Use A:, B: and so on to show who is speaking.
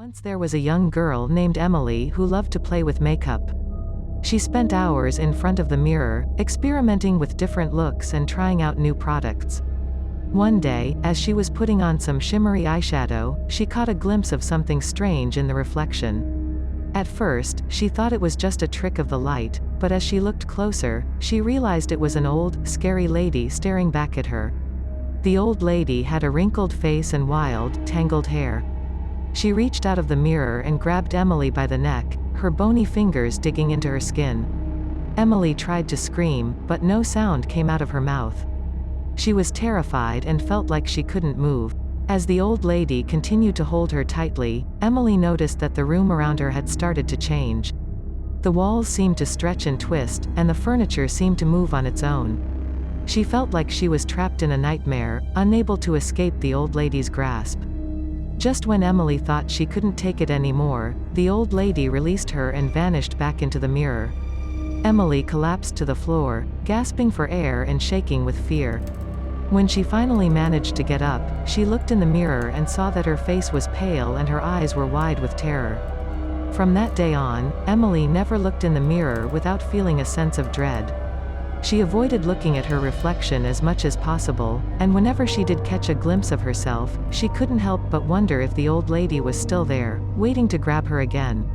A: Once there was a young girl named Emily who loved to play with makeup. She spent hours in front of the mirror, experimenting with different looks and trying out new products. One day, as she was putting on some shimmery eyeshadow, she caught a glimpse of something strange in the reflection. At first, she thought it was just a trick of the light, but as she looked closer, she realized it was an old, scary lady staring back at her. The old lady had a wrinkled face and wild, tangled hair. She reached out of the mirror and grabbed Emily by the neck, her bony fingers digging into her skin. Emily tried to scream, but no sound came out of her mouth. She was terrified and felt like she couldn't move. As the old lady continued to hold her tightly, Emily noticed that the room around her had started to change. The walls seemed to stretch and twist, and the furniture seemed to move on its own. She felt like she was trapped in a nightmare, unable to escape the old lady's grasp. Just when Emily thought she couldn't take it anymore, the old lady released her and vanished back into the mirror. Emily collapsed to the floor, gasping for air and shaking with fear. When she finally managed to get up, she looked in the mirror and saw that her face was pale and her eyes were wide with terror. From that day on, Emily never looked in the mirror without feeling a sense of dread. She avoided looking at her reflection as much as possible, and whenever she did catch a glimpse of herself, she couldn't help but wonder if the old lady was still there, waiting to grab her again.